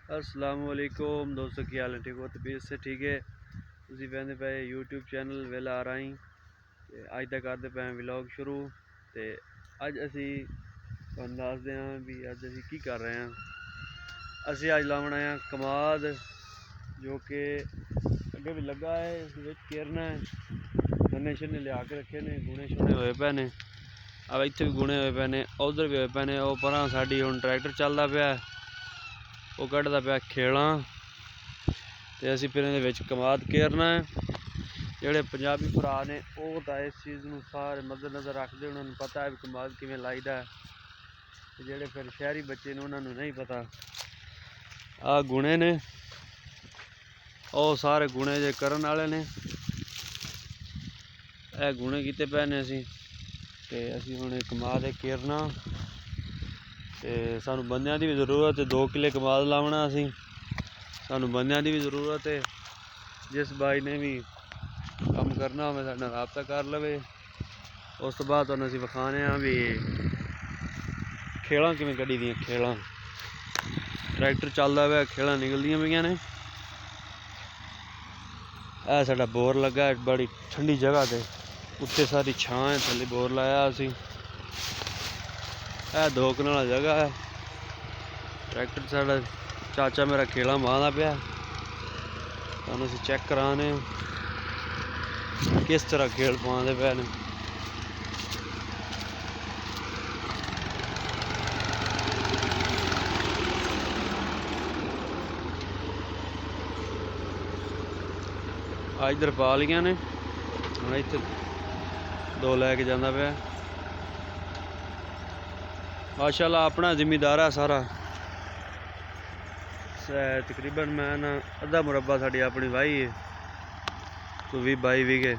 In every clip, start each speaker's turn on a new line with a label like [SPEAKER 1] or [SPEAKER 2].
[SPEAKER 1] असलामुअलैकुम दोस्तों, की हाल है? ठीक हो? तबीयत से ठीक है? तुसी वहदे पे यूट्यूब चैनल वेला आ रही ते अज तक करते पे व्लॉग शुरू। तो अज असी तुहानू दसदे हाँ भी अज असी की कर रहे हैं। असी अज लावना है कमाद, जो कि अगे भी लगा है। इस केरना है, गन्ने शन्ने लिया के रखे ने, गुणे शुणे होए पे ने। अब इत्थे भी गुणे होए पे ने, उधर भी होए पे ने। वो परां साडी हुण ट्रैक्टर चलदा पिया, वो कढ़दा पिया खेलां ते असी फिर इहदे विच कमाद केरना है। जेहड़े पंजाबी भरा ने वो तो इस चीज़ नूं सारे मद्देनज़र रखते, उन्होंने पता है भी कमाद किवें लाईदा है। ते जेहड़े फिर शहरी बच्चे ने उन्होंने नहीं पता। आ गुणे ने, वो सारे गुणे जे करन वाले ने। ए गुणे कीते पे ने असी, ते असी हुण कमाद केरना। ते सानू बंदियां दी भी जरूरत है, 2 किले कमाद लावना असी। सानू बंदियां दी भी जरूरत है। जिस भाई ने भी काम करना हो साडे नाल राबता कर लवे। उस तो बाद तुहानू असी विखाने भी खेलां किवें कड्ढी दियां। खेलां ट्रैक्टर चलदा पिया, खेलां निकलदियां पईयां ने। ए साडा बोर लगा है बड़ी ठंडी जगह ते, उत्ते सारी छां है, थल्ले बोर लाया असी। ए 2 कनाल जगह है। ट्रैक्टर साडा चाचा मेरा खेलां बांहदा पिया, तुहानू असी चेक कराने किस तरह खेल पाते पे ने। इधर पा लिया ने, हम इत्थे 2 लैके जांदा पिया। माशाअल्लाह अपना जिमीदार है सारा। तकरीबन मैं ना अद्धा मुरब्बा साड़ी अपनी वाही है, तो 20-22 बीघे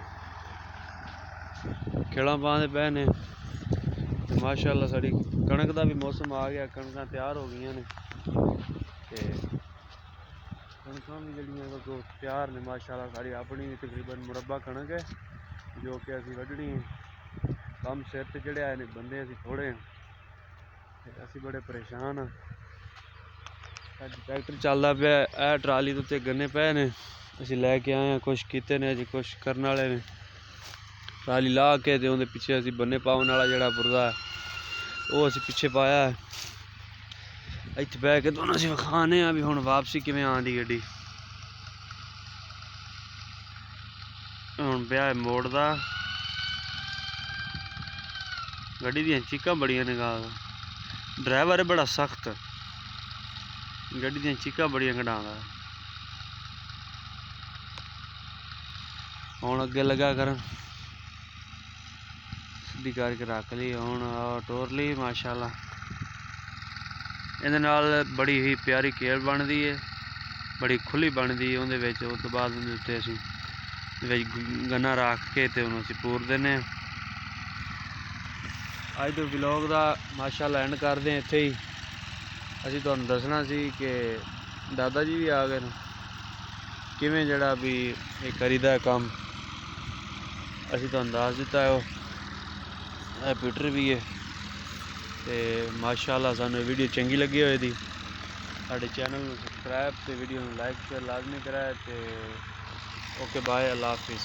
[SPEAKER 1] खेड़ा पाते पे ने। माशाअल्लाह साड़ी कणक का भी मौसम आ गया, कणक तैयार हो गई ने। कणक भी जड़ियाँ तो तैयार ने माशाअल्लाह। साड़ी अपनी तकरीबन मुरब्बा कणक है, जो कि असी वड्ढनी है। कम सिर ते चढ़िया ने, बंदे असी थोड़े हैं, असी बड़े परेशान हाँ। ट्रैक्टर चलदा पिया, ए ट्राली दे उत्ते गन्ने पे ने, असी लैके आए हैं। कुछ कीते ने अजी, कुछ करने वाले ने। ट्राली ला के ते उहदे पिछे असी बन्ने पाउण वाला जेहड़ा पुरदा है वो असी पिछे पाया है। इत्थे बह के तुहानू असी विखाने भी हुण वापसी किवें आंदी गड्डी। हुण पिया है मोड़दा, गड्डी दियां चीकां बड़ियां ने। ड्राइवर है बड़ा सख्त, गड्डी दियां चीकां बड़ियां कढांदा। हुण अगे लगा कर सीधी करके रख ली, हुण टोर ली माशाअल्लाह। इहदे नाल बड़ी ही प्यारी खेल बनदी है, बड़ी खुली बनदी है। उहदे विच उस तो बाद उहदे उत्ते असीं गन्ना रख के ते उहनूं असीं पूर दिंदे हां। अज दे व्लॉग दा माशाअल्लाह एंड करदे इत्थे ही। असीं तुहानूं दसना सी कि दादा जी भी आ गए ने, किवें जिहड़ा भी ये करीदा काम असीं तुहानूं दस दित्ता है। वो पीटर भी है। तो माशाअल्लाह सानूं वीडियो चंगी लगी होए दी, साडे चैनल नूं सबसक्राइब ते वीडियो नूं लाइक शेयर लाजमी कराए। ते ओके बाय, अल्लाह हाफिज़।